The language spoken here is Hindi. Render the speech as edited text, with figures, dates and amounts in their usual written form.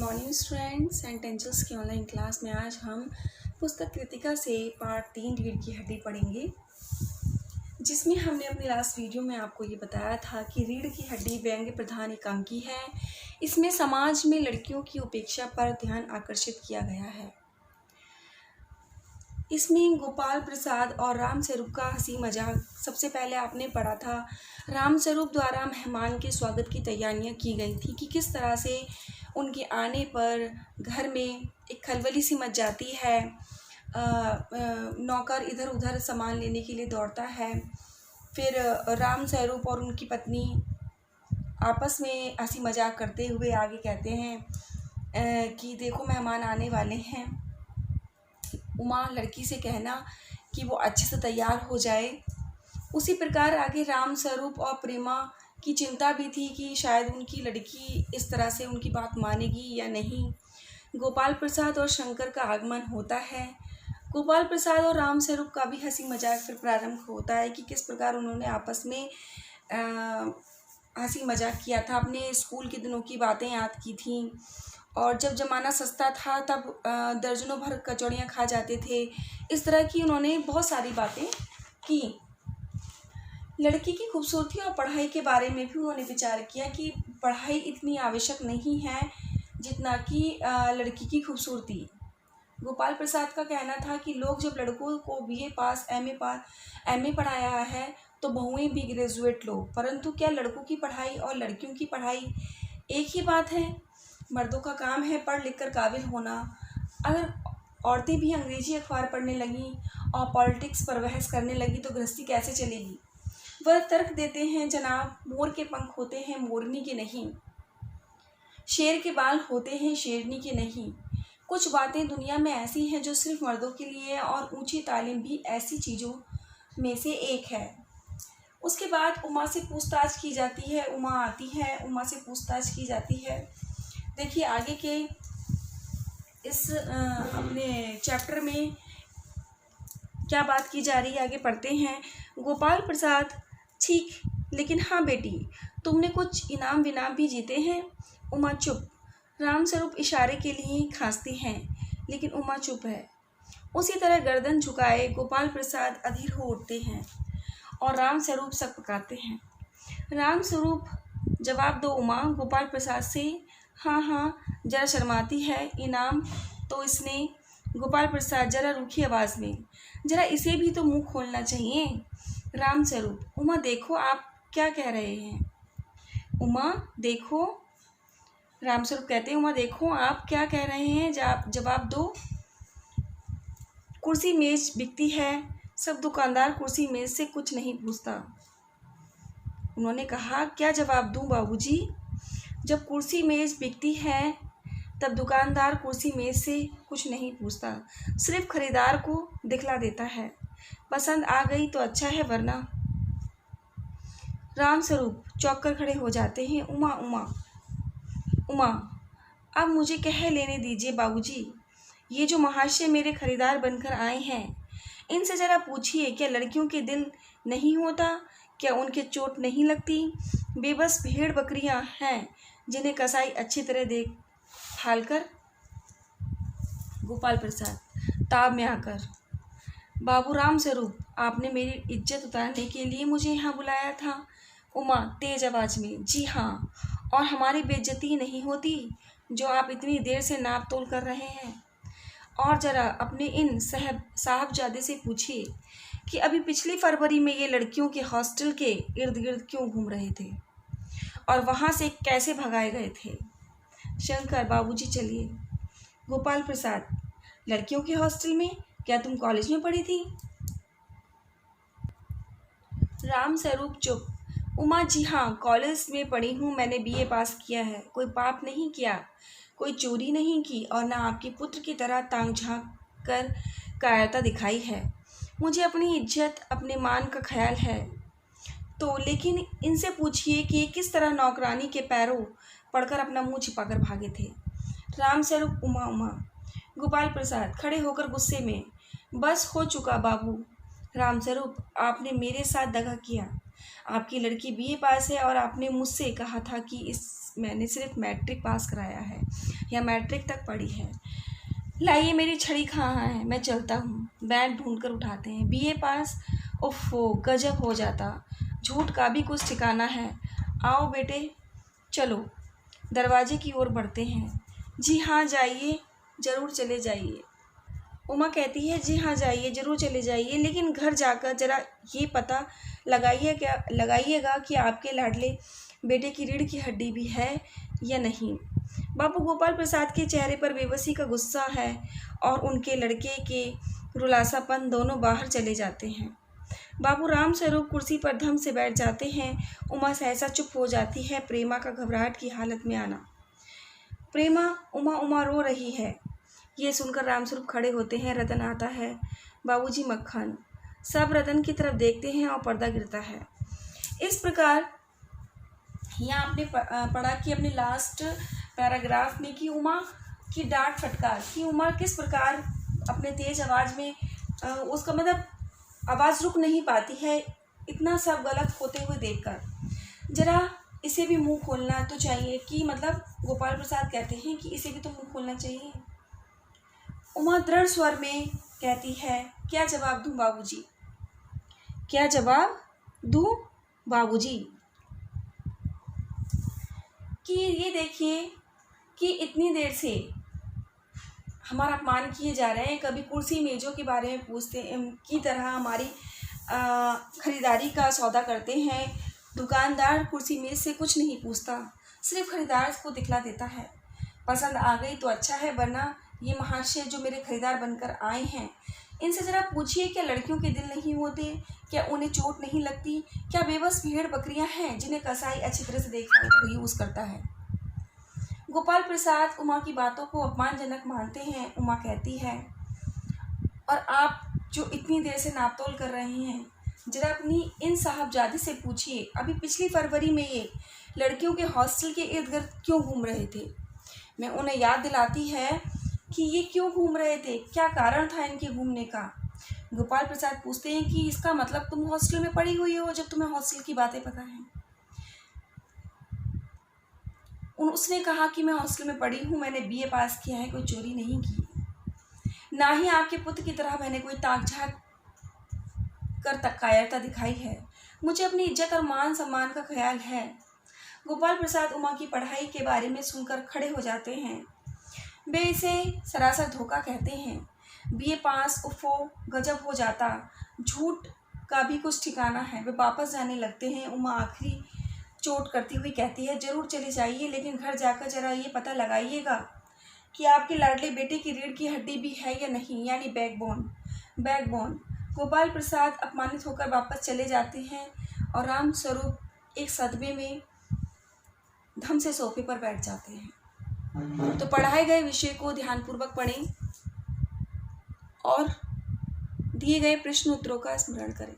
मॉर्निंग स्टूडेंट्स एंड टेंशल्स की ऑनलाइन क्लास में आज हम पुस्तक कृतिका से पार्ट 3 रीढ़ की हड्डी पढ़ेंगे, जिसमें हमने अपनी लास्ट वीडियो में आपको ये बताया था कि रीढ़ की हड्डी व्यंग्य प्रधान एकांकी है। इसमें समाज में लड़कियों की उपेक्षा पर ध्यान आकर्षित किया गया है। इसमें गोपाल प्रसाद और राम स्वरूप का हंसी मजाक सबसे पहले आपने पढ़ा था। राम स्वरूप द्वारा मेहमान के स्वागत की तैयारियां की गई थी कि किस तरह से उनके आने पर घर में एक खलबली सी मच जाती है। नौकर इधर उधर सामान लेने के लिए दौड़ता है। फिर राम स्वरूप और उनकी पत्नी आपस में हंसी मजाक करते हुए आगे कहते हैं कि देखो मेहमान आने वाले हैं। उमा लड़की से कहना कि वो अच्छे से तैयार हो जाए। उसी प्रकार आगे राम स्वरूप और प्रेमा की चिंता भी थी कि शायद उनकी लड़की इस तरह से उनकी बात मानेगी या नहीं। गोपाल प्रसाद और शंकर का आगमन होता है। गोपाल प्रसाद और राम स्वरूप का भी हंसी मजाक फिर प्रारंभ होता है कि किस प्रकार उन्होंने आपस में हंसी मजाक किया था, अपने स्कूल के दिनों की बातें याद की थी। और जब ज़माना सस्ता था तब दर्जनों भर कचौड़ियाँ खा जाते थे। इस तरह की उन्होंने बहुत सारी बातें की। लड़की की खूबसूरती और पढ़ाई के बारे में भी उन्होंने विचार किया कि पढ़ाई इतनी आवश्यक नहीं है जितना कि लड़की की खूबसूरती। गोपाल प्रसाद का कहना था कि लोग जब लड़कों को BA पास MA पढ़ाया है तो बहुएं भी ग्रेजुएट लो, परंतु क्या लड़कों की पढ़ाई और लड़कियों की पढ़ाई एक ही बात है? मर्दों का काम है पढ़ लिख कर काबिल होना। अगर औरतें भी अंग्रेजी अखबार पढ़ने लगीं और पॉलिटिक्स पर बहस करने लगी तो गृहस्थी कैसे चलेगी? वह तर्क देते हैं, जनाब, मोर के पंख होते हैं मोरनी के नहीं, शेर के बाल होते हैं शेरनी के नहीं। कुछ बातें दुनिया में ऐसी हैं जो सिर्फ मर्दों के लिए, और ऊंची तालीम भी ऐसी चीज़ों में से एक है। उसके बाद उमा से पूछताछ की जाती है। उमा आती है, उमा से पूछताछ की जाती है। देखिए आगे के इस अपने चैप्टर में क्या बात की जा रही है, आगे पढ़ते हैं। गोपाल प्रसाद, ठीक, लेकिन हाँ बेटी, तुमने कुछ इनाम विनाम भी जीते हैं। उमा चुप। राम स्वरूप इशारे के लिए खांसते हैं, लेकिन उमा चुप है। उसी तरह गर्दन झुकाए गोपाल प्रसाद अधीर हो उठते हैं और राम स्वरूप सकपकाते हैं। राम स्वरूप, जवाब दो उमा। गोपाल प्रसाद से हाँ, जरा शर्माती है। इनाम तो इसने। गोपाल प्रसाद जरा रूखी आवाज़ में, जरा इसे भी तो मुंह खोलना चाहिए। राम स्वरूप, उमा देखो आप क्या कह रहे हैं। उमा देखो। राम स्वरूप कहते हैं, उमा देखो आप क्या कह रहे हैं, जवाब दो। कुर्सी मेज बिकती है, सब दुकानदार कुर्सी मेज से कुछ नहीं पूछता। उन्होंने कहा, क्या जवाब दूं बाबूजी? जब कुर्सी मेज बिकती है तब दुकानदार कुर्सी मेज से कुछ नहीं पूछता, सिर्फ खरीदार को दिखला देता है। पसंद आ गई तो अच्छा है, वरना। राम स्वरूप चौंक कर खड़े हो जाते हैं। उमा, अब मुझे कह लेने दीजिए बाबूजी। ये जो महाशय मेरे खरीदार बनकर आए हैं, इनसे ज़रा पूछिए, क्या लड़कियों के दिल नहीं होता? क्या उनके चोट नहीं लगती? बेबस भेड़ बकरियां हैं जिन्हें कसाई अच्छी तरह देख भाल कर। गोपाल प्रसाद ताब में आकर, बाबू राम स्वरूप, आपने मेरी इज्जत उतारने के लिए मुझे यहाँ बुलाया था। उमा तेज आवाज में, जी हाँ, और हमारी बेइज्जती नहीं होती जो आप इतनी देर से नाप तोल कर रहे हैं। और ज़रा अपने इन साहबजादे से पूछिए कि अभी पिछली फरवरी में ये लड़कियों के हॉस्टल के इर्द गिर्द क्यों घूम रहे थे और वहाँ से कैसे भगाए गए थे। शंकर, बाबूजी चलिए। गोपाल प्रसाद, लड़कियों के हॉस्टल में? क्या तुम कॉलेज में पढ़ी थी? राम स्वरूप चुप। उमा, जी हाँ, कॉलेज में पढ़ी हूँ, मैंने BA पास किया है। कोई पाप नहीं किया, कोई चोरी नहीं की, और ना आपके पुत्र की तरह तांग झांक कर कायरता दिखाई है। मुझे अपनी इज्जत, अपने मान का ख्याल है तो, लेकिन इनसे पूछिए कि ये किस तरह नौकरानी के पैरों पड़कर अपना मुंह छिपाकर भागे थे। राम स्वरूप, उमा। गोपाल प्रसाद खड़े होकर गुस्से में, बस हो चुका बाबू। राम स्वरूप, आपने मेरे साथ दगा किया। आपकी लड़की BA पास है और आपने मुझसे कहा था कि मैंने सिर्फ मैट्रिक पास कराया है या मैट्रिक तक पढ़ी है। लाइए मेरी छड़ी कहाँ है, मैं चलता हूँ। बैग ढूंढ कर उठाते हैं। बीए पास, ओफो गजब हो जाता। झूठ का भी कुछ ठिकाना है। आओ बेटे चलो। दरवाजे की ओर बढ़ते हैं। जी हाँ जाइए, ज़रूर चले जाइए। उमा कहती है जी हाँ जाइए, ज़रूर चले जाइए, लेकिन घर जाकर ज़रा ये पता लगाइएगा कि आपके लाडले बेटे की रीढ़ की हड्डी भी है या नहीं। बाबू गोपाल प्रसाद के चेहरे पर बेबसी का गुस्सा है और उनके लड़के के रुलासापन दोनों बाहर चले जाते हैं। बाबू राम स्वरूप कुर्सी पर धम से बैठ जाते हैं। उमा सहसा चुप हो जाती है। प्रेमा का घबराहट की हालत में आना। प्रेमा, उमा उमा रो रही है। ये सुनकर रामस्वरूप खड़े होते हैं। रतन आता है। बाबूजी मक्खन। सब रतन की तरफ देखते हैं और पर्दा गिरता है। इस प्रकार यहाँ आपने पढ़ा कि अपने लास्ट पैराग्राफ में कि उमा की डांट फटकार कि उमा किस प्रकार अपने तेज आवाज़ में उसका मतलब आवाज़ रुक नहीं पाती है इतना सब गलत होते हुए देखकर। जरा इसे भी मुंह खोलना तो चाहिए कि मतलब गोपाल प्रसाद कहते हैं कि इसे भी तो मुंह खोलना चाहिए। उमा दृढ़ स्वर में कहती है, क्या जवाब दूं बाबूजी, क्या जवाब दूं बाबूजी। कि ये देखिए कि इतनी देर से हमारा अपमान किए जा रहे हैं। कभी कुर्सी मेज़ों के बारे में पूछते की तरह हमारी ख़रीदारी का सौदा करते हैं। दुकानदार कुर्सी मेज़ से कुछ नहीं पूछता, सिर्फ ख़रीदार को दिखला देता है। पसंद आ गई तो अच्छा है, वरना ये महाशय जो मेरे ख़रीदार बनकर आए हैं इनसे ज़रा पूछिए क्या लड़कियों के दिल नहीं होते, क्या उन्हें चोट नहीं लगती, क्या बेबस भेड़ बकरियां हैं जिन्हें कसाई अच्छी तरह से देखभाल कर यूज़ करता है। गोपाल प्रसाद उमा की बातों को अपमानजनक मानते हैं। उमा कहती है, और आप जो इतनी देर से नापतोल कर रहे हैं जरा अपनी इन साहबजादे से पूछिए अभी पिछली फरवरी में ये लड़कियों के हॉस्टल के इर्द गिर्द क्यों घूम रहे थे। मैं उन्हें याद दिलाती है कि ये क्यों घूम रहे थे, क्या कारण था इनके घूमने का। गोपाल प्रसाद पूछते हैं कि इसका मतलब तुम हॉस्टल में पड़ी हुई हो जब तुम्हें हॉस्टल की बातें पता हैं। उसने कहा कि मैं हॉस्टल में पढ़ी हूँ, मैंने बीए पास किया है, कोई चोरी नहीं की, ना ही आपके पुत्र की तरह मैंने कोई ताक झाक कर कायरता दिखाई है। मुझे अपनी इज्जत और मान सम्मान का ख्याल है। गोपाल प्रसाद उमा की पढ़ाई के बारे में सुनकर खड़े हो जाते हैं। वे इसे सरासर धोखा कहते हैं। बीए पास, उफो गजब हो जाता। झूठ का भी कुछ ठिकाना है। वे वापस जाने लगते हैं। उमा आखिरी चोट करती हुई कहती है, ज़रूर चले जाइए, लेकिन घर जाकर ज़रा ये पता लगाइएगा कि आपके लाडले बेटे की रीढ़ की हड्डी भी है या नहीं, यानी बैकबोन। गोपाल प्रसाद अपमानित होकर वापस चले जाते हैं और राम स्वरूप एक सदमे में धम से सोफे पर बैठ जाते हैं। तो पढ़ाए गए विषय को ध्यानपूर्वक पढ़ें और दिए गए प्रश्न उत्तरों का स्मरण करें।